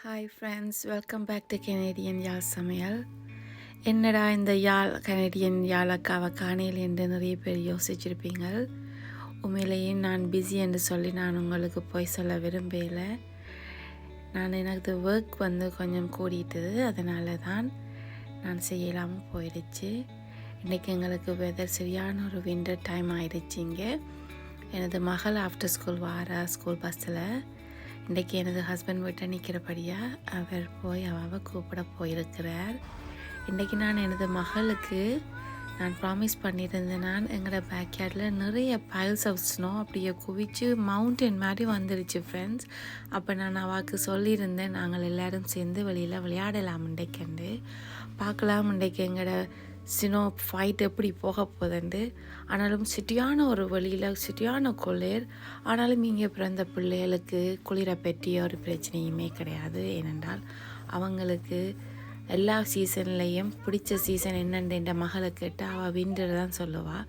Hi friends, welcome back to Canadian Yarl சமையல். என்னடா இந்த கனேடியன் யாழக்காவை காணையில் என்று நிறைய பேர் யோசிச்சிருப்பீங்க. உண்மையிலேயே நான் பிஸி என்று சொல்லி நான் உங்களுக்கு போய் சொல்ல விரும்பலை. எனக்கு ஒர்க் கொஞ்சம் கூடிட்டது, அதனால தான் நான் செய்யலாமல் போயிடுச்சு. இன்றைக்கி எங்களுக்கு வெதர் சரியான ஒரு விண்டர் டைம் ஆயிடுச்சிங்க. எனது மகள் ஆஃப்டர் ஸ்கூல் ஸ்கூல் பஸ்ஸில் இன்றைக்கி எனது ஹஸ்பண்ட் வீட்டை நிற்கிறபடியாக அவர் போய் அவ கூப்பிட போயிருக்கிறார். இன்றைக்கி நான் எனது மகளுக்கு ப்ராமிஸ் பண்ணியிருந்தேன். நான் எங்களோட பேக்யார்டில் நிறைய பைல்ஸ் ஆஃப் ஸ்னோ அப்படியே குவிச்சு மவுண்டன் மாதிரி வந்துருச்சு ஃப்ரெண்ட்ஸ். அப்போ நான் அவளுக்கு சொல்லியிருந்தேன், நாங்கள் எல்லோரும் சேர்ந்து வெளியில் விளையாடலாம் இன்றைக்கு, பார்க்கலாம் இன்றைக்கு எங்களோட ஸ்னோ ஃபைட் எப்படி போக போகுதுண்டு. ஆனாலும் சிட்டியான ஒரு வழியில் சிட்டியான குளிர். ஆனாலும் இங்கே பிறந்த பிள்ளைகளுக்கு குளிரை பற்றி ஒரு பிரச்சனையுமே கிடையாது. ஏனென்றால் அவங்களுக்கு எல்லா சீசன்லேயும் பிடிச்ச சீசன் என்னென்று என்ற மகளை கேட்டு அவள் விண்டர் தான் சொல்லுவாள்.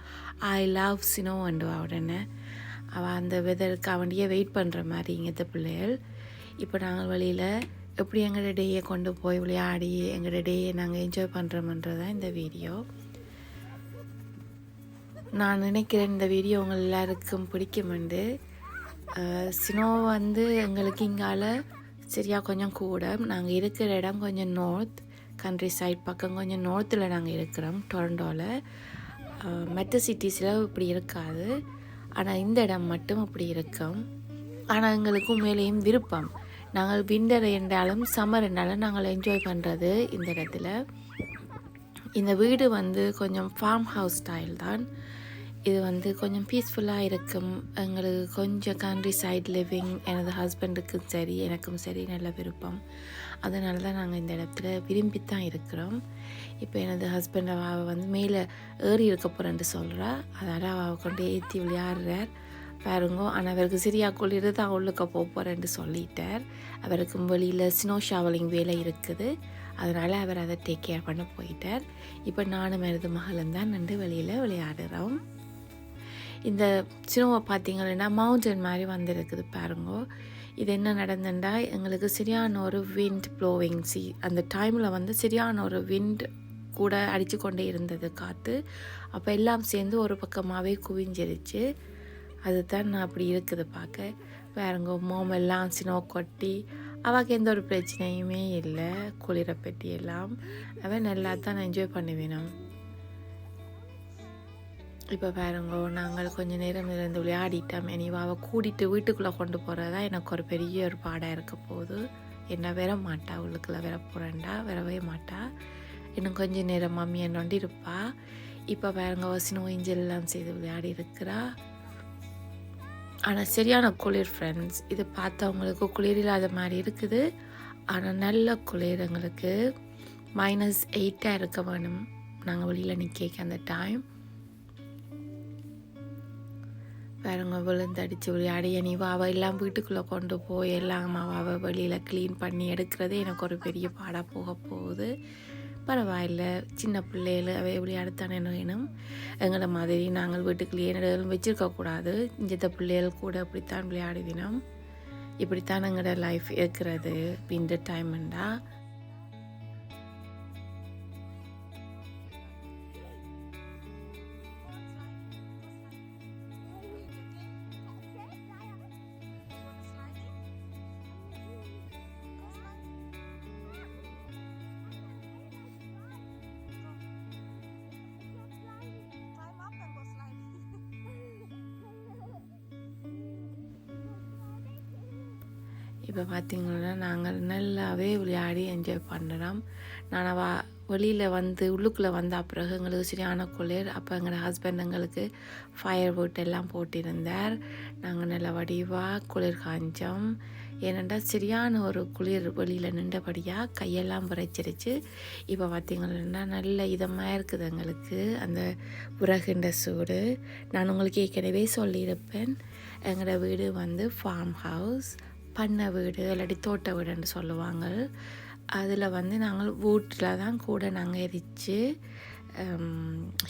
ஐ லவ் ஸ்னோன்டுவா. உடனே அவள் அந்த வெதருக்கு அவண்டியே வெயிட் பண்ணுற மாதிரி இங்கே பிள்ளைகள். இப்போ நாங்கள் வழியில் எப்படி எங்களோட டேயை கொண்டு போய் விளையாடி எங்களோட டேயை நாங்கள் என்ஜாய் பண்ணுறோம்ன்றது தான் இந்த வீடியோ. நான் நினைக்கிறேன் இந்த வீடியோ உங்கள் எல்லாருக்கும் பிடிக்குமெண்டு. ஸ்னோ எங்களுக்கு இங்கால சரியாக கொஞ்சம் கூட. நாங்கள் இருக்கிற இடம் கொஞ்சம் நார்த் கண்ட்ரி சைட் பக்கம், கொஞ்சம் நார்த்தில் நாங்கள் இருக்கிறோம் டொரண்டோவில். மற்ற சிட்டிஸில் இப்படி இருக்காது, ஆனால் இந்த இடம் மட்டும் அப்படி இருக்கும். ஆனால் எங்களுக்கு உண்மையிலேயும் விருப்பம். நாங்கள் விண்டர் என்றாலும் சம்மர் என்றாலும் நாங்கள் என்ஜாய் பண்ணுறது இந்த இடத்துல. இந்த வீடு கொஞ்சம் ஃபார்ம் ஹவுஸ் ஸ்டைல் தான். இது கொஞ்சம் பீஸ்ஃபுல்லாக இருக்கும். எங்களுக்கு கொஞ்சம் கண்ட்ரி சைட் லிவிங் எனது ஹஸ்பண்டுக்கும் சரி எனக்கும் சரி நல்ல விருப்பம். அதனால தான் நாங்கள் இந்த இடத்துல விரும்பித்தான் இருக்கிறோம். இப்போ எனது ஹஸ்பண்ட் அவள் மேலே ஏறி இருக்க போகிறேன்னு சொல்கிறா. அதனால் அவள் கொண்டு ஏற்றி விளையாடுறார் பாருங்கோ. ஆனால் அவருக்கு சரியாக குளிர் தான் உள்ளுக்க போகிறேன்னு சொல்லிட்டார். அவருக்கு வெளியில் ஸ்னோ ஷாவலிங் வேலை இருக்குது, அதனால் அவர் அதை டேக் கேர் பண்ண போயிட்டார். இப்போ நானும் எனது மகளும் தான் நின்று வெளியில் விளையாடுறோம். இந்த ஸ்னோவை பார்த்திங்கன்னா மவுண்டன் மாதிரி வந்துருக்குது பாருங்கோ. இது என்ன நடந்துட்டா எங்களுக்கு சரியான ஒரு விண்ட் ப்ளோவிங் அந்த டைமில் சரியான ஒரு விண்ட் கூட அடித்து கொண்டே இருந்தது காற்று. அப்போ எல்லாம் சேர்ந்து ஒரு பக்கமாகவே குவிஞ்சிருச்சு. அதுதான் நான் அப்படி இருக்குது பார்க்க. பாருங்க, மோமெல்லாம் ஸ்னோ கொட்டி அவளுக்கு எந்த ஒரு பிரச்சனையுமே இல்லை. குளிரை பற்றி எல்லாம் அவன் நல்லா தான் என்ஜாய் பண்ணுவேணும். இப்போ பாருங்க, நாங்கள் கொஞ்சம் நேரம் இருந்து விளையாடிட்டோம். இனிவாவை கூட்டிகிட்டு வீட்டுக்குள்ளே கொண்டு போகிறதா எனக்கு ஒரு பெரிய ஒரு பாடாக இருக்க போகுது. என்ன வர மாட்டா, உள்ளுக்குள்ளே வர போகிறேன்டா, வரவே மாட்டா. இன்னும் கொஞ்சம் நேரம் மம்மி என்னொண்டு இருப்பா. இப்போ பாருங்க, ஸ்னோ இஞ்செல்லாம் செய்து விளையாடி இருக்கிறா. ஆனால் சரியான குளிர் ஃப்ரெண்ட்ஸ். இது பார்த்தவங்களுக்கு குளிர் இல்லாத மாதிரி இருக்குது, ஆனால் நல்ல குளிர். எங்களுக்கு -8 இருக்க வேணும் நாங்கள் வெளியில் நிற்க அந்த டைம். பாருங்க, விழுந்தடிச்சு விளையாடி அவள் எல்லாம் வீட்டுக்குள்ளே கொண்டு போய் எல்லாம் அவள் வெளியில் க்ளீன் பண்ணி எடுக்கிறதே எனக்கு ஒரு பெரிய பாடாக போக போகுது. பரவாயில்ல, சின்ன பிள்ளைகள் அவை விளையாடத்தானே வேணும். எங்களை மாதிரி நாங்கள் வீட்டுக்குள்ளேயே நடலும் வச்சுருக்கக்கூடாது. இந்த பிள்ளைகள் கூட இப்படித்தான் விளையாடுவினோம். இப்படித்தான் எங்களோட லைஃப் இருக்கிறது விண்டர் டைம்ண்டா. இப்போ பார்த்திங்கன்னா நாங்கள் நல்லாவே விளையாடி என்ஜாய் பண்ணுறோம். நான் வெளியில் உள்ளுக்குள்ளே வந்த பிறகு எங்களுக்கு சரியான குளிர். அப்போ எங்களோட ஹஸ்பண்ட் எங்களுக்கு ஃபயர் வுட் எல்லாம் போட்டிருந்தார். நாங்கள் நல்ல வடிவாக குளிர் காஞ்சோம். ஏனென்றால் சரியான ஒரு குளிர் வெளியில் நின்றபடியாக கையெல்லாம் விரைச்சிருச்சு. இப்போ பார்த்திங்கன்னா நல்ல இதமாக இருக்குது எங்களுக்கு அந்த விறகுண்ட சூடு. நான் உங்களுக்கு ஏற்கனவே சொல்லியிருப்பேன், எங்களோட வீடு ஃபார்ம் ஹவுஸ், பண்ணை வீடு இல்லாட்டி தோட்ட வீடுன்னு சொல்லுவாங்க. அதில் நாங்கள் வீட்டில் தான் கூட நாங்கள் எரித்து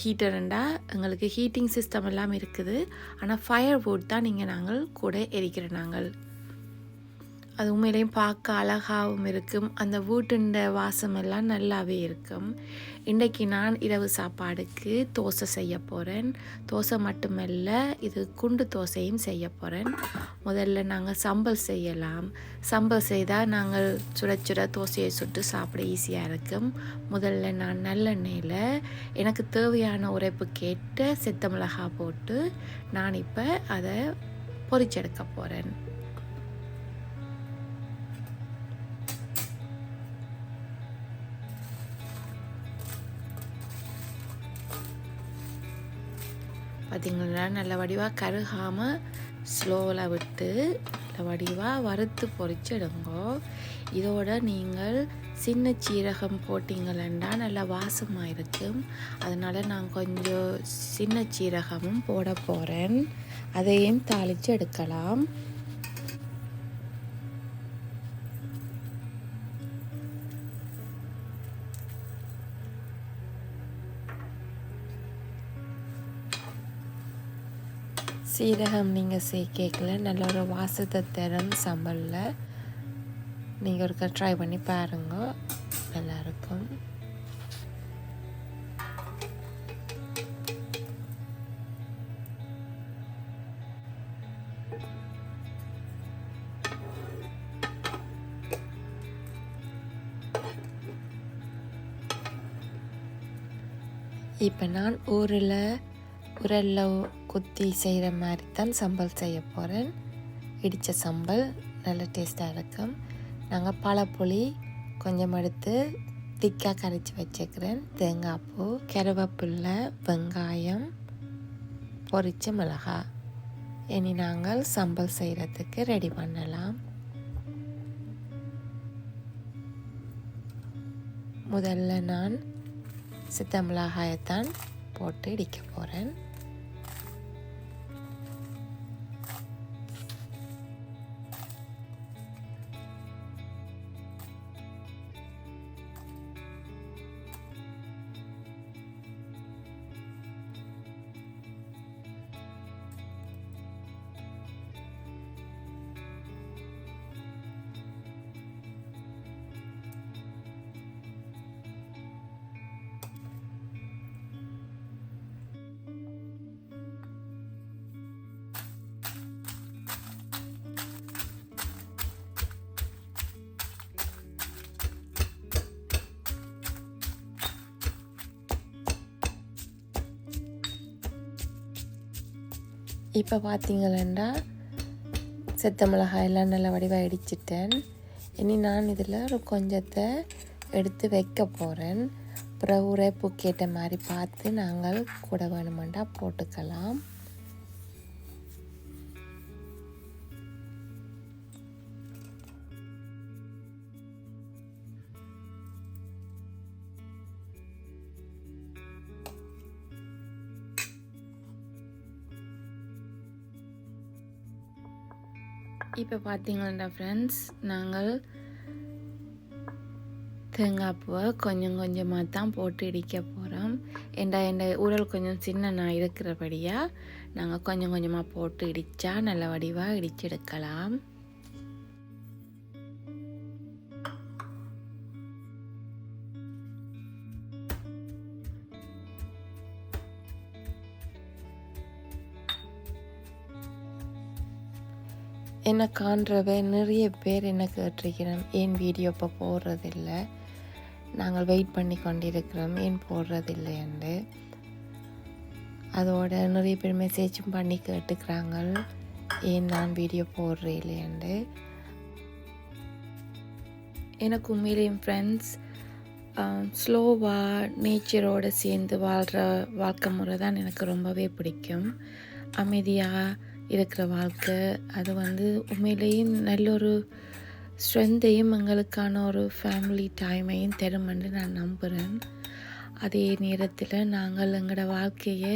ஹீட்டருண்டா எங்களுக்கு ஹீட்டிங் சிஸ்டம் எல்லாம் இருக்குது. ஆனால் ஃபயர் வுட் தான் நாங்கள் கூட எரிக்கிறோம். நாங்கள் அது உண்மையிலேயும் பார்க்க அழகாகவும் இருக்கும். அந்த வீட்டுண்ட வாசமெல்லாம் நல்லாவே இருக்கும். இன்றைக்கி நான் இரவு சாப்பாடுக்கு தோசை செய்ய போகிறேன். தோசை மட்டுமல்ல, இது குண்டு தோசையும் செய்ய போகிறேன். முதல்ல நாங்கள் சம்பல் செய்யலாம். சம்பல் செய்தால் நாங்கள் சுட சுட தோசையை சுட்டு சாப்பிட ஈஸியாக இருக்கும். முதல்ல நான் நல்லெண்ணெயில் எனக்கு தேவையான உரைப்புக்கேற்ற செத்த மிளகாய் போட்டு நான் இப்போ அதை பொரிச்செடுக்க போகிறேன். பார்த்திங்கன்னா நல்ல வடிவாக கருகாமல் ஸ்லோவில் விட்டு நல்ல வடிவாக வறுத்து பொரிச்சிடுங்கோ. இதோட நீங்கள் சின்ன சீரகம் போட்டிங்களா நல்லா வாசமாக இருக்கும். அதனால் நான் கொஞ்சம் சின்ன சீரகமும் போட போகிறேன். அதையும் தாளித்து எடுக்கலாம். சீரகம் நீங்கள் சேர்க்கல நல்ல ஒரு வாசத்தை தரும் சம்பலில். நீங்கள் ஒருக்கா ட்ரை பண்ணி பாருங்க, நல்லாயிருக்கும். இப்போ நான் உரலில் குத்தி செய்கிற மாதிரி தான் சம்பல் செய்ய போகிறேன். இடித்த சம்பல் நல்ல டேஸ்ட்டாக இருக்கும். நாங்கள் பழப்புளி கொஞ்சம் எடுத்து திக்காக கரைச்சி வச்சுக்கிறேன். தேங்காய் பூ, கருவேப்பிலை, வெங்காயம், பொரிச்ச மிளகாய். இனி நாங்கள் சம்பல் செய்கிறதுக்கு ரெடி பண்ணலாம். முதல்ல நான் சித்த மிளகாயத்தான் போட்டு இடிக்க போகிறேன். இப்போ பார்த்தீங்களா செத்த மிளகாய் எல்லாம் நல்லா வடிவாக இடிச்சிட்டேன். இனி நான் இதில் ஒரு கொஞ்சத்தை எடுத்து வைக்க போகிறேன். அப்புறம் உரைப்பு கேட்ட மாதிரி பார்த்து நாங்கள் கூட வேணுமெண்டா போட்டுக்கலாம். இப்போ பார்த்தீங்கன்னா ஃப்ரெண்ட்ஸ், நாங்கள் தேங்காய் பூவை கொஞ்சம் கொஞ்சமாக தான் போட்டு இடிக்க போகிறோம். என் உரல் கொஞ்சம் சின்ன நான் இருக்கிறபடியாக நாங்கள் கொஞ்சம் கொஞ்சமாக போட்டு இடித்தா நல்ல வடிவாக இடித்து எடுக்கலாம். என்னை காண்றவ நிறைய பேர் என்ன கேட்டிருக்கிறோம், ஏன் வீடியோ இப்போ போடுறதில்லை, நாங்கள் வெயிட் பண்ணி கொண்டிருக்கிறோம், ஏன் போடுறதில்லை என்று. அதோட நிறைய பேர் மெசேஜும் பண்ணி கேட்டுக்கிறாங்க, ஏன் நான் வீடியோ போடுறேன் இல்லையண்டு. எனக்கு உண்மையிலேயும் ஃப்ரெண்ட்ஸ் ஸ்லோவாக நேச்சரோடு சேர்ந்து வாழ்கிற வாழ்க்கை முறை தான் எனக்கு ரொம்பவே பிடிக்கும். அமைதியாக இருக்கிற வாழ்க்கை அது உண்மையிலேயும் நல்ல ஒரு ஸ்ட்ரென்த்தையும் எங்களுக்கான ஒரு ஃபேமிலி டைமையும் தருமென்று நான் நம்புகிறேன். அதே நேரத்தில் நாங்கள் எங்களோட வாழ்க்கையை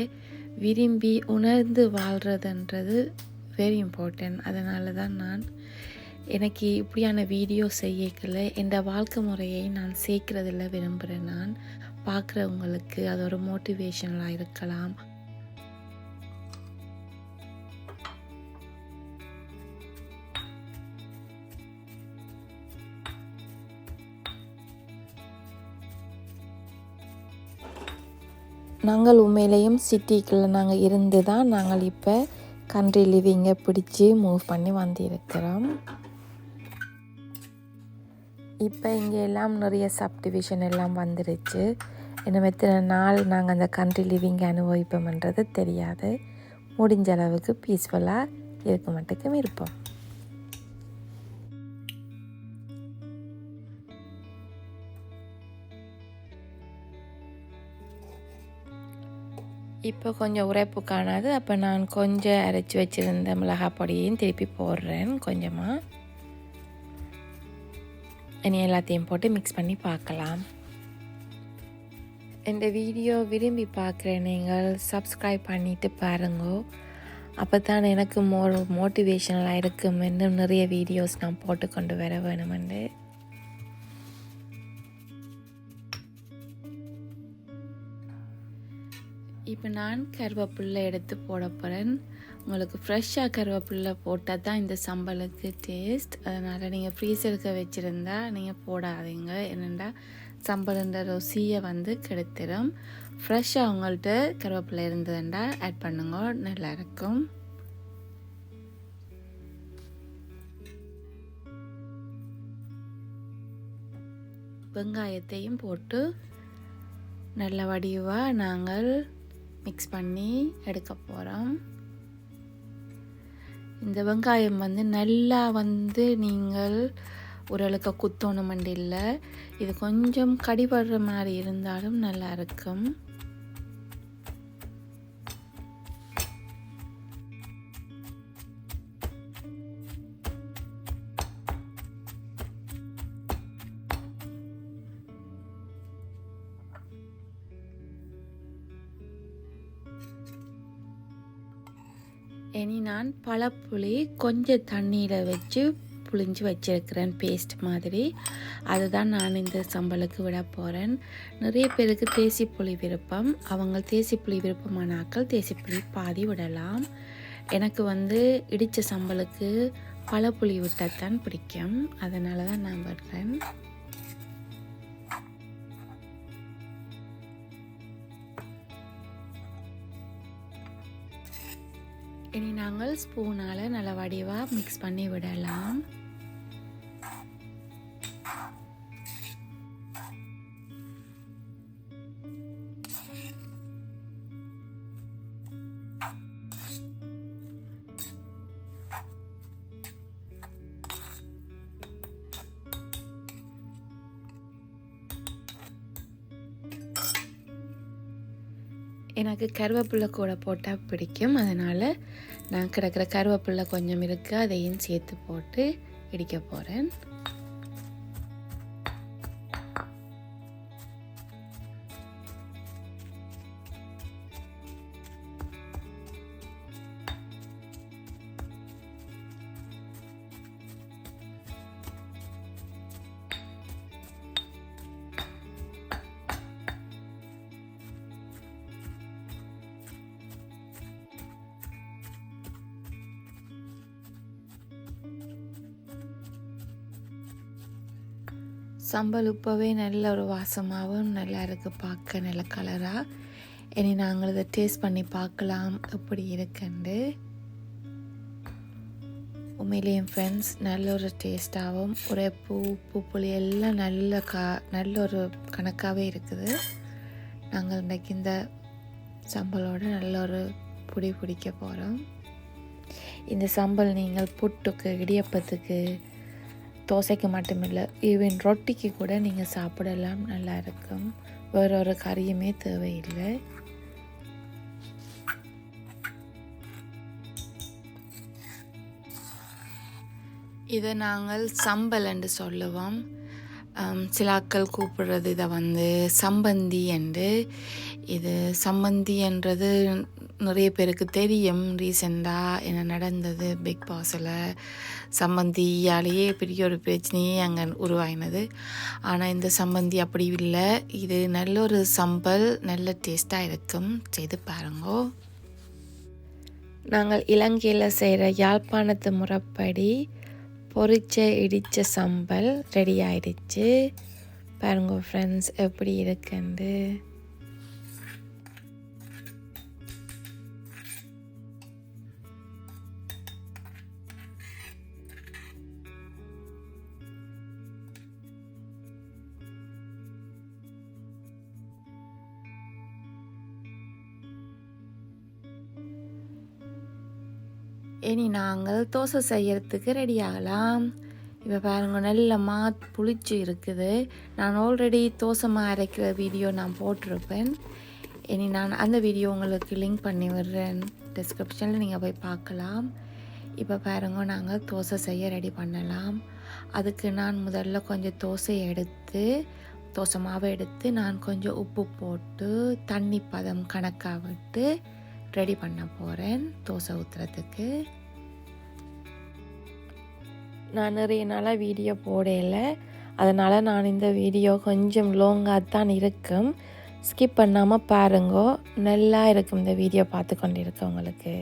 விரும்பி உணர்ந்து வாழ்கிறதுன்றது வெரி இம்பார்ட்டன்ட். அதனால தான் நான் எனக்கு இப்படியான வீடியோ செய்யக்கல என் வாழ்க்கை முறையை நான் சேர்க்குறதில் விரும்புகிறேன். நான் பார்க்குறவங்களுக்கு அது ஒரு மோட்டிவேஷனலாக இருக்கலாம். நாங்கள் உண்மையிலேயும் சிட்டிக்குள்ளே நாங்கள் இருந்து தான் நாங்கள் இப்போ கண்ட்ரி லிவிங்கை பிடிச்சி மூவ் பண்ணி வந்திருக்கிறோம். இப்போ இங்கே எல்லாம் நிறைய சப்டிவிஷன் எல்லாம் வந்துருச்சு. இன்னும் எத்தனை நாள் நாங்கள் அந்த கண்ட்ரி லிவிங்கை அனுபவிப்போம்ன்றது தெரியாது. முடிஞ்ச அளவுக்கு பீஸ்ஃபுல்லாக இருக்க மட்டுக்கும் இருப்போம். இப்போ கொஞ்சம் உரைப்பு காணாது. அப்போ நான் கொஞ்சம் அரைச்சி வச்சுருந்த மிளகாய் பொடியையும் திருப்பி போடுறேன் கொஞ்சமாக. இனி எல்லாத்தையும் போட்டு மிக்ஸ் பண்ணி பார்க்கலாம். இந்த வீடியோ விரும்பி பார்க்குற நீங்கள் சப்ஸ்கிரைப் பண்ணிவிட்டு பாருங்க. அப்போ தான் எனக்கு மோட்டிவேஷனலாக இருக்கும். இன்னும் நிறைய வீடியோஸ் நான் போட்டு கொண்டு வர வேணுமெண்டு. இப்போ நான் கருவேப்பிலை எடுத்து போட போகிறேன். உங்களுக்கு ஃப்ரெஷ்ஷாக கருவேப்பிலை போட்டால் தான் இந்த சம்பளுக்கு டேஸ்ட். அதனால் நீங்கள் ஃப்ரீசருக்கு வச்சுருந்தா நீங்கள் போடாதீங்க. என்னென்னா சம்பளுன்ற ருசியை கெடுத்துடும். ஃப்ரெஷ்ஷாக உங்கள்கிட்ட கருவேப்பிலை இருந்ததுண்டா ஆட் பண்ணுங்க, நல்லாயிருக்கும். வெங்காயத்தையும் போட்டு நல்ல வடிவாக நாங்கள் மிக்ஸ் பண்ணி எடுக்க போகிறோம். இந்த வெங்காயம் நல்லா நீங்கள் ஓரளவுக்கு குத்தணுமெண்டு இல்லை. இது கொஞ்சம் கடிபடுற மாதிரி இருந்தாலும் நல்லா இருக்கும். இனி நான் பழப்புளி கொஞ்சம் தண்ணியில் வச்சு புளிஞ்சு வச்சிருக்கிறேன், பேஸ்ட் மாதிரி. அதுதான் நான் இந்த சம்பளுக்கு விட போகிறேன். நிறைய பேருக்கு தேசிப்புளி விருப்பம். அவங்க தேசிப்புளி விருப்பமான ஆட்கள் தேசிப்புளி பாதி விடலாம். எனக்கு இடித்த சம்பளுக்கு பழப்புளி விட்டால் பிடிக்கும். அதனால தான் நான் விடுறேன். இனி நாங்கள் ஸ்பூனால் நல்ல வடிவாக மிக்ஸ் பண்ணி விடலாம். எனக்கு கருவேப்பிலை கூட போட்டால் பிடிக்கும். அதனால் நான் கிடக்கிற கருவேப்பிலை கொஞ்சம் இருக்குது, அதையும் சேர்த்து போட்டு இடிக்க போகிறேன். சம்பல் இப்போவே நல்ல ஒரு வாசமாகவும் நல்லா இருக்குது, பார்க்க நல்ல கலராக. இனி நாங்கள் இதை டேஸ்ட் பண்ணி பார்க்கலாம் எப்படி இருக்குண்டு. உண்மையிலேயும் ஃப்ரெண்ட்ஸ் நல்ல ஒரு டேஸ்ட்டாகவும் ஒரே உப்பு புளி எல்லாம் நல்ல ஒரு கணக்காகவே இருக்குது. நாங்கள் இன்றைக்கி இந்த சம்பலோடு நல்ல ஒரு பிடிக்க போகிறோம். இந்த சம்பல் நீங்கள் புட்டுக்கு, இடியப்பத்துக்கு, தோசைக்கு மட்டுமில்லை, ஈவன் ரொட்டிக்கு கூட நீங்கள் சாப்பிடலாம், நல்லா இருக்கும். வேற ஒரு கறியுமே தேவையில்லை. இதை நாங்கள் சம்பல் என்று சொல்லுவோம். சில ஆட்கள் கூப்பிடுறது இதை சம்பந்தி என்று. இது சம்பந்தி என்றது நிறைய பேருக்கு தெரியும். ரீசெண்டாக என்ன நடந்தது, பிக் பாஸில் சம்பந்தியாலேயே பெரிய ஒரு பிரச்சனையே அங்கே உருவாகினது. ஆனால் இந்த சம்பந்தி அப்படி இல்லை. இது நல்ல ஒரு சம்பல், நல்ல டேஸ்ட்டாக இருக்கும், செய்து பாருங்கோ. நாங்கள் இலங்கையில் செய்கிற யாழ்ப்பாணத்து முறைப்படி பொரிச்ச இடித்த சம்பல் ரெடி ஆயிடுச்சு. பாருங்க ஃப்ரெண்ட்ஸ் எப்படி இருக்குண்டு. இனி நாங்கள் தோசை செய்யறதுக்கு ரெடி ஆகலாம். இப்போ பாருங்க நல்ல புளிச்சு இருக்குது. நான் ஆல்ரெடி தோசை அரைக்கிற வீடியோ நான் போட்டிருப்பேன். இனி நான் அந்த வீடியோ உங்களுக்கு லிங்க் பண்ணி விடுறேன் டிஸ்கிரிப்ஷனில், நீங்கள் போய் பார்க்கலாம். இப்போ பாருங்க நாங்கள் தோசை செய்ய ரெடி பண்ணலாம். அதுக்கு நான் முதல்ல கொஞ்சம் தோசை மாவை எடுத்து நான் கொஞ்சம் உப்பு போட்டு தண்ணி பதம் கணக்காக விட்டு ரெடி பண்ண போகிறேன் தோசை ஊற்றுறதுக்கு. நான் நிறைய நாளாக வீடியோ போடலை, அதனால் நான் இந்த வீடியோ கொஞ்சம் லாங்காக தான் இருக்கும். ஸ்கிப் பண்ணாமல் பாருங்கோ, நல்லா இருக்கும் இந்த வீடியோ பார்த்து கொண்டு இருக்கவங்களுக்கு.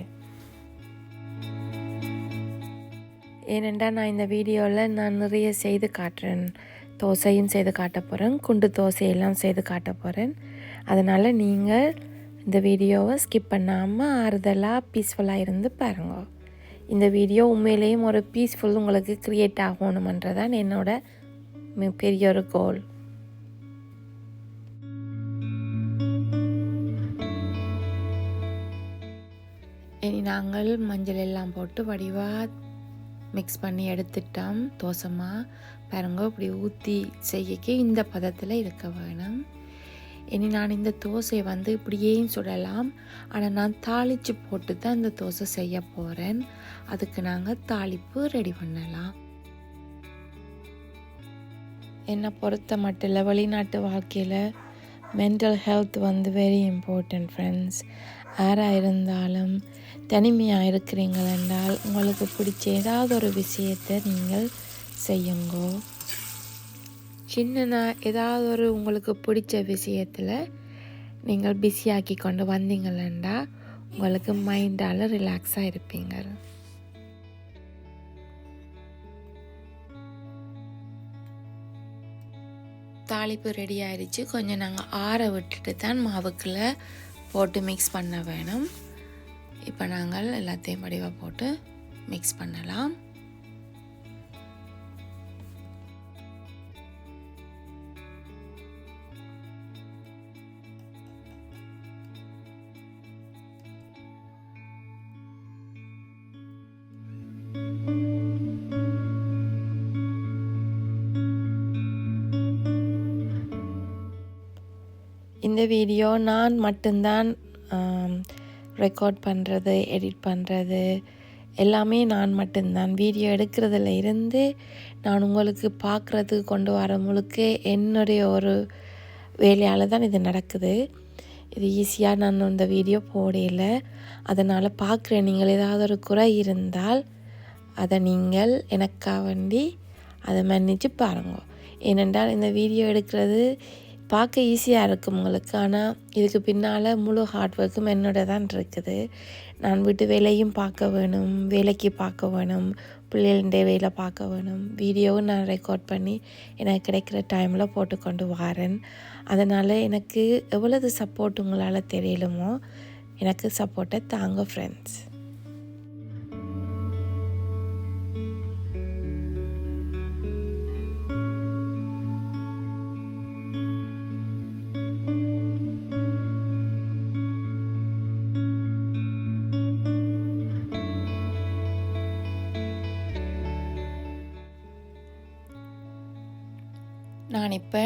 ஏனென்றால் நான் இந்த வீடியோவில் நான் நிறைய செய்து காட்டுறேன். தோசையும் செய்து காட்ட போகிறேன், குண்டு தோசையெல்லாம் செய்து காட்ட போகிறேன். அதனால் நீங்கள் இந்த வீடியோவை ஸ்கிப் பண்ணாமல் ஆறுதலாக பீஸ்ஃபுல்லாக இருந்து பாருங்க. இந்த வீடியோ உண்மையிலேயும் ஒரு பீஸ்ஃபுல் உங்களுக்கு க்ரியேட் ஆகணுமன்றதான் என்னோட பெரிய ஒரு கோல். இனி நாங்கள் மஞ்சள் எல்லாம் போட்டு வடிவாக மிக்ஸ் பண்ணி எடுத்துட்டோம். தோசைமா பாருங்க இப்படி ஊற்றி செய்யக்கு இந்த பதத்தில் இருக்க வேணும். இனி நான் இந்த தோசையை இப்படியே சுடலாம், ஆனால் நான் தாளித்து போட்டு தான் இந்த தோசை செய்ய போகிறேன். அதுக்கு நாங்கள் தாளிப்பு ரெடி பண்ணலாம். என்னை பொறுத்த மட்டும் இல்லை, வெளிநாட்டு வாழ்க்கையில் mental health very important friends. யாராக இருந்தாலும் தனிமையாக இருக்கிறீங்கள் என்றால் உங்களுக்கு பிடிச்ச ஏதாவது ஒரு விஷயத்தை நீங்கள் செய்யுங்கோ. சின்ன ஏதாவது உங்களுக்கு பிடிச்ச விஷயத்தில் நீங்கள் பிஸியாக்கி கொண்டு வந்தீங்களா உங்களுக்கு மைண்டால் ரிலாக்ஸாக இருப்பீங்க. தாளிப்பு ரெடி ஆயிடுச்சு. கொஞ்சம் நாங்கள் ஆற விட்டுட்டு தான் மாவுக்குள்ளே போட்டு மிக்ஸ் பண்ண வேணும். இப்போ நாங்கள் எல்லாத்தையும் வடிவாக போட்டு மிக்ஸ் பண்ணலாம். இந்த வீடியோ நான் மட்டும்தான் ரெக்கார்ட் பண்ணுறது, எடிட் பண்ணுறது எல்லாமே நான் மட்டும்தான். வீடியோ எடுக்கிறதுல இருந்து நான் உங்களுக்கு பார்க்குறது கொண்டு வர முழுக்க என்னுடைய ஒரு வேலையால் தான் இது நடக்குது. இது ஈஸியாக நான் இந்த வீடியோ போடல. அதனால் பார்க்குற நீங்கள் ஏதாவது ஒரு குறை இருந்தால் அதை நீங்கள் எனக்காக வேண்டி அதை மன்னிச்சு பாருங்க. ஏனென்றால் இந்த வீடியோ எடுக்கிறது பார்க்க ஈஸியாக இருக்கும் உங்களுக்கு, ஆனால் இதுக்கு பின்னால் முழு ஹார்ட் ஒர்க்கும் என்னோட தான் இருக்குது. நான் வீட்டு வேலையும் பார்க்க வேணும், வேலைக்கு பார்க்க வேணும், பிள்ளைகளுடைய வேலை பார்க்க வேணும், வீடியோவும் நான் ரெக்கார்ட் பண்ணி எனக்கு கிடைக்கிற டைமில் போட்டுக்கொண்டு வரேன். அதனால் எனக்கு எவ்வளவு சப்போர்ட் உங்களால் தெரியலுமோ எனக்கு சப்போர்ட்டை தாங்க ஃப்ரெண்ட்ஸ். நான் இப்போ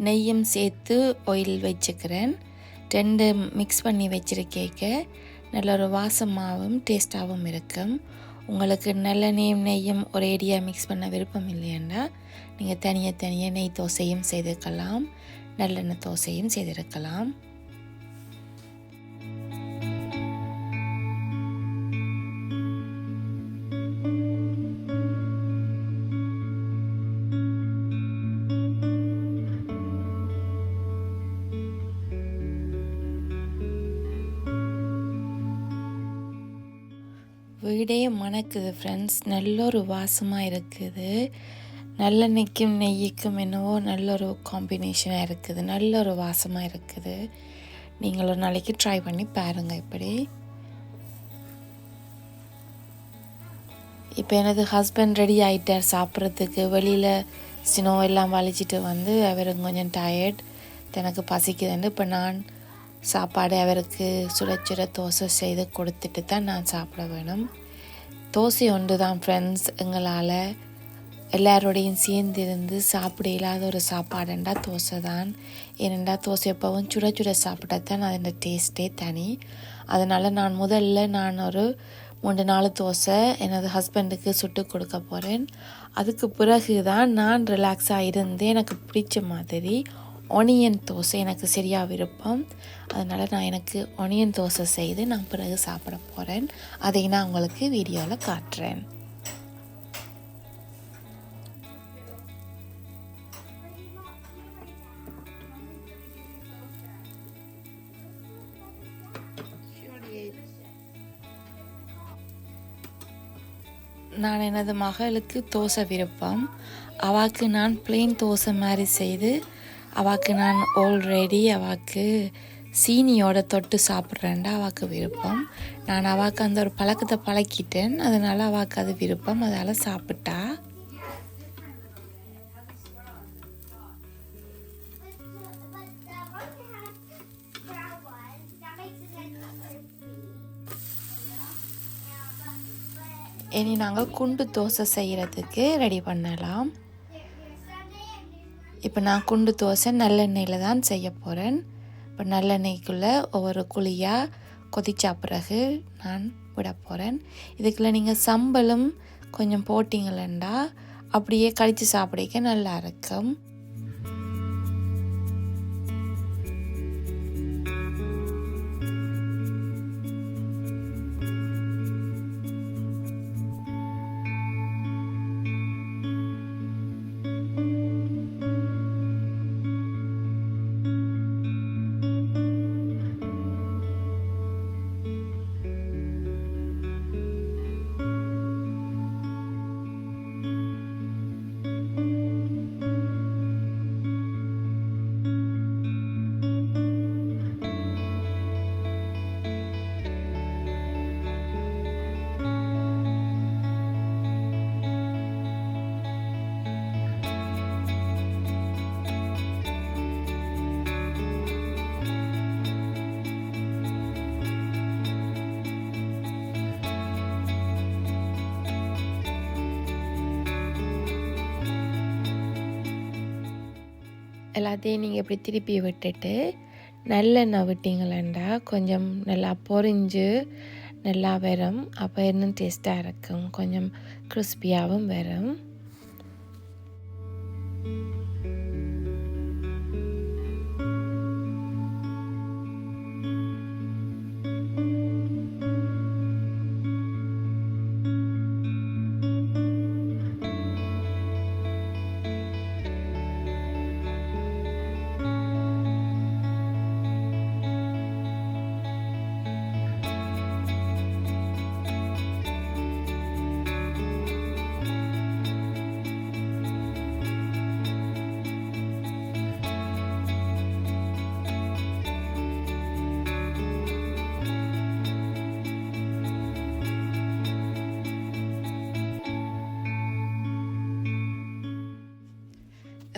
நெய்யும் சேர்த்து ஆயில் வச்சுக்கிறேன். 2 மிக்ஸ் பண்ணி வச்சுருக்கேக்க நல்ல ஒரு வாசமாகவும் டேஸ்ட்டாகவும் இருக்கும். உங்களுக்கு நெய்யும் ஒரேடியாக மிக்ஸ் பண்ண விருப்பம் இல்லைன்னா நீங்கள் தனியாக நெய் தோசையும் செய்திருக்கலாம், நல்லெண்ணெய் தோசையும் செய்திருக்கலாம். வீடே மணக்குது ஃப்ரெண்ட்ஸ், நல்ல ஒரு வாசமாக இருக்குது. நல்லெண்ணெய்க்கும் நெய்யுக்கும் என்னவோ நல்ல ஒரு காம்பினேஷனாக இருக்குது, நல்ல ஒரு வாசமாக இருக்குது. நீங்கள் ஒரு நாளைக்கு ட்ரை பண்ணி பாருங்கள். இப்படி இப்போ எனது ஹஸ்பண்ட் ரெடி ஆகிட்டார் சாப்பிட்றதுக்கு. வெளியில் ஸ்னோ எல்லாம் வலிச்சிட்டு அவர் கொஞ்சம் டயர்ட், எனக்கு பசிக்குதுன்னு இப்போ நான் சாப்பாடு அவருக்கு சுட சுட தோசை செய்து கொடுத்துட்டு தான் நான் சாப்பிட வேணும். தோசை ஒன்று தான் ஃப்ரெண்ட்ஸ் எங்களால் எல்லாரோடையும் சேர்ந்திருந்து சாப்பிட இல்லாத ஒரு சாப்பாடுண்டா தோசை தான். ஏனெண்டா தோசை எப்பவும் சுட சுட சாப்பிட்டா தான் அதோட டேஸ்ட்டே தனி. அதனால் நான் ஒரு 3-4 தோசை எனது ஹஸ்பண்டுக்கு சுட்டு கொடுக்க போகிறேன். அதுக்கு பிறகு தான் நான் ரிலாக்ஸாக இருந்து எனக்கு பிடிச்ச மாதிரி ஒனியன் தோசை எனக்கு சரியாக விருப்பம். அதனால் நான் எனக்கு ஒனியன் தோசை செய்து நான் பிறகு சாப்பிட போகிறேன். அதை நான் உங்களுக்கு வீடியோவில் காட்டுறேன். நான் எனது மகளுக்கு தோசை விருப்பம். அவாக்கு நான் பிளெயின் தோசை மாதிரி செய்து அவாக்கு நான் ஆல்ரெடி அவாக்கு சீனியோட தொட்டு சாப்பிட்றேன்டா அவாக்கு விருப்பம். நான் அவாக்கு அந்த ஒரு பழக்கத்தை பழக்கிட்டேன். அதனால் அவாக்கு அது விருப்பம். அதால் சாப்பிட்டா. இனி நாங்கள் குண்டு தோசை செய்கிறதுக்கு ரெடி பண்ணலாம். இப்போ நான் குண்டு தோசை நல்லெண்ணெயில் தான் செய்ய போகிறேன். இப்போ நல்லெண்ணெய்க்குள்ளே ஒவ்வொரு குழியாக கொதிச்சா பிறகு நான் விட போகிறேன். இதுக்குள்ளே நீங்கள் சம்பளம் கொஞ்சம் போட்டிங்களா அப்படியே கடித்து சாப்பிடிக்க நல்லா இருக்கும். எல்லாத்தையும் நீங்கள் இப்படி திருப்பி விட்டுட்டு நல்லெண்ணெய் விட்டிங்களேண்டா கொஞ்சம் நல்லா பொரிஞ்சு நல்லா வரும். அப்போ இன்னும் டேஸ்ட்டாக இருக்கும். கொஞ்சம் கிறிஸ்பியாகவும் வரும்.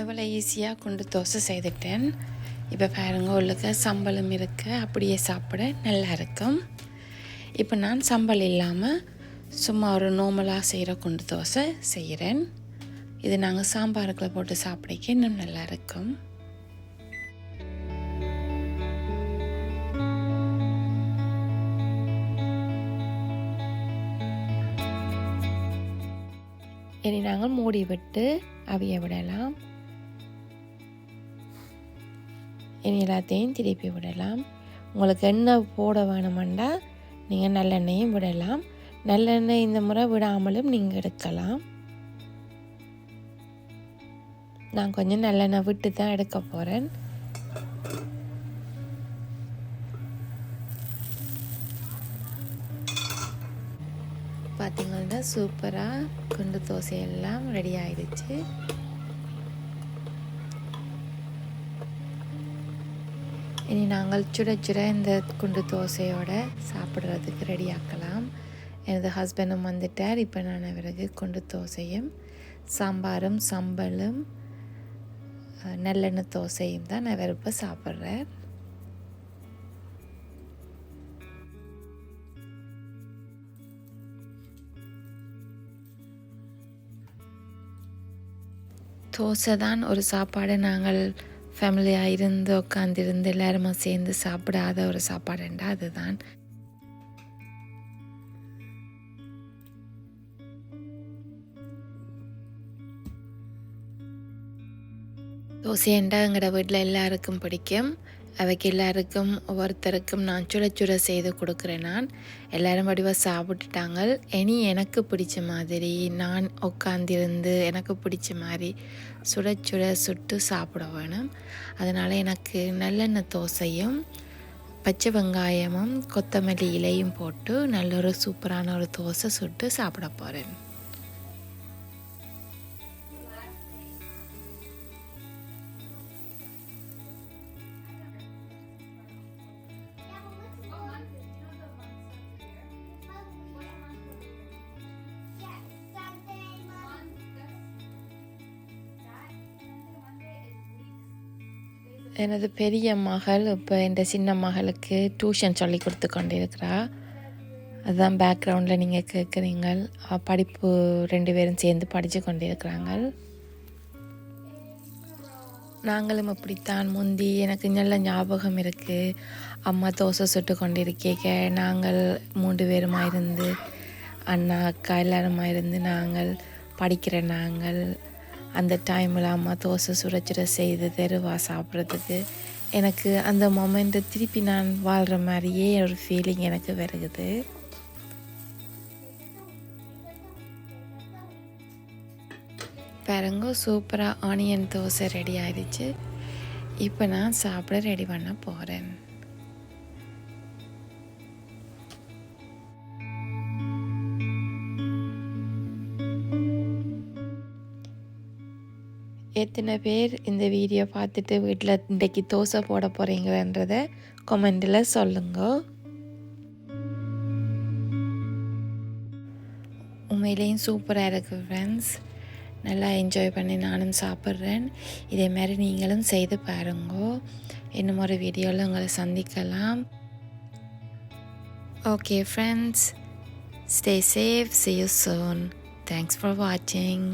எவ்வளோ ஈஸியாக குண்டு தோசை செய்துட்டேன். இப்போ பாருங்க உள்ளுக்க சம்பளம் இருக்க அப்படியே சாப்பிட நல்லா இருக்கும். இப்போ நான் சம்பளம் இல்லாமல் சும்மா ஒரு நார்மலாக செய்கிற குண்டு தோசை செய்கிறேன். இது நாங்கள் சாம்பாருக்குள்ள போட்டு சாப்பிடிக்க இன்னும் நல்லா இருக்கும். இனி நாங்கள் மூடி விட்டு அவிய விடலாம். இனி எல்லாத்தையும் திருப்பி விடலாம். உங்களுக்கு எண்ணெய் போட வேணுமெண்டா நீங்கள் நல்லெண்ணெயும் விடலாம். நல்லெண்ணெய் இந்த முறை விடாமலும் நீங்கள் எடுக்கலாம். நான் கொஞ்சம் நல்லெண்ணெய் விட்டு தான் எடுக்க போகிறேன். பார்த்தீங்கன்னா சூப்பராக குண்டு தோசை எல்லாம் ரெடி ஆயிடுச்சு. இனி நாங்கள் சுட சுட இந்த குண்டு தோசையோடு சாப்பிட்றதுக்கு ரெடி ஆக்கலாம். எனது ஹஸ்பண்டும் வந்துட்டார். இப்போ நான் அவருக்கு குண்டு தோசையும் சாம்பாரும் சம்பலும் நல்லெண்ணெய் தோசையும் தான் நான் இப்போ சாப்பிட்றேன். தோசை தான் ஒரு சாப்பாடு. நாங்கள் ஃபேமிலியாக இருந்து உட்காந்துருந்து எல்லாருமே சேர்ந்து சாப்பிடாத ஒரு சாப்பாடுண்டா அதுதான். தோசைண்டா எங்களோட வீட்டில் எல்லாருக்கும் பிடிக்கும். அவைக்கு எல்லாருக்கும் ஒவ்வொருத்தருக்கும் நான் சுட சுட செய்து கொடுக்குறேன். நான் எல்லோரும் வடிவாக சாப்பிட்டுட்டாங்க. இனி எனக்கு பிடிச்ச மாதிரி நான் உட்காந்திருந்து எனக்கு பிடிச்ச மாதிரி சுட சுட சுட்டு சாப்பிட வேணும். அதனால் எனக்கு நல்லெண்ணெய் தோசையும் பச்சை வெங்காயமும் கொத்தமல்லி இலையும் போட்டு நல்ல ஒரு சூப்பரான ஒரு தோசை சுட்டு சாப்பிட போகிறேன். எனது பெரிய மகள் இப்போ என் சின்ன மகளுக்கு டியூஷன் சொல்லி கொடுத்து கொண்டிருக்கிறா. அதுதான் பேக்ரவுண்டில் நீங்கள் கேட்குறீங்க. படிப்பு 2 பேரும் சேர்ந்து படித்து கொண்டிருக்கிறாங்க. நாங்களும் இப்படித்தான் முந்தி எனக்கு நல்ல ஞாபகம் இருக்குது. அம்மா தோசை சுட்டு கொண்டிருக்கேக்க நாங்கள் 3 பேருமா இருந்து அண்ணா அக்கா எல்லாருமா இருந்து நாங்கள் படிக்கிற நாங்கள் அந்த டைமில் அம்மா தோசை சுட செய்து தருவா சாப்பிட்றதுக்கு. எனக்கு அந்த மொமெண்ட்டை திருப்பி நான் வாழ்கிற மாதிரியே ஒரு ஃபீலிங் எனக்கு வருகுது. பாருங்க, சூப்பராக ஆனியன் தோசை ரெடி ஆயிடுச்சு. இப்போ நான் சாப்பிட ரெடி பண்ண போகிறேன். எத்தனை பேர் இந்த வீடியோ பார்த்துட்டு வீட்டில் இன்றைக்கி தோசை போட போகிறீங்கன்றத கமெண்டில் சொல்லுங்க. உண்மையிலேயும் சூப்பராக இருக்குது ஃப்ரெண்ட்ஸ். நல்லா என்ஜாய் பண்ணி நானும் சாப்பிட்றேன். இதே மாதிரி நீங்களும் செய்து பாருங்க. இன்னும் ஒரு வீடியோவில் உங்களை சந்திக்கலாம். Okay friends, stay safe, see you soon. Thanks for watching.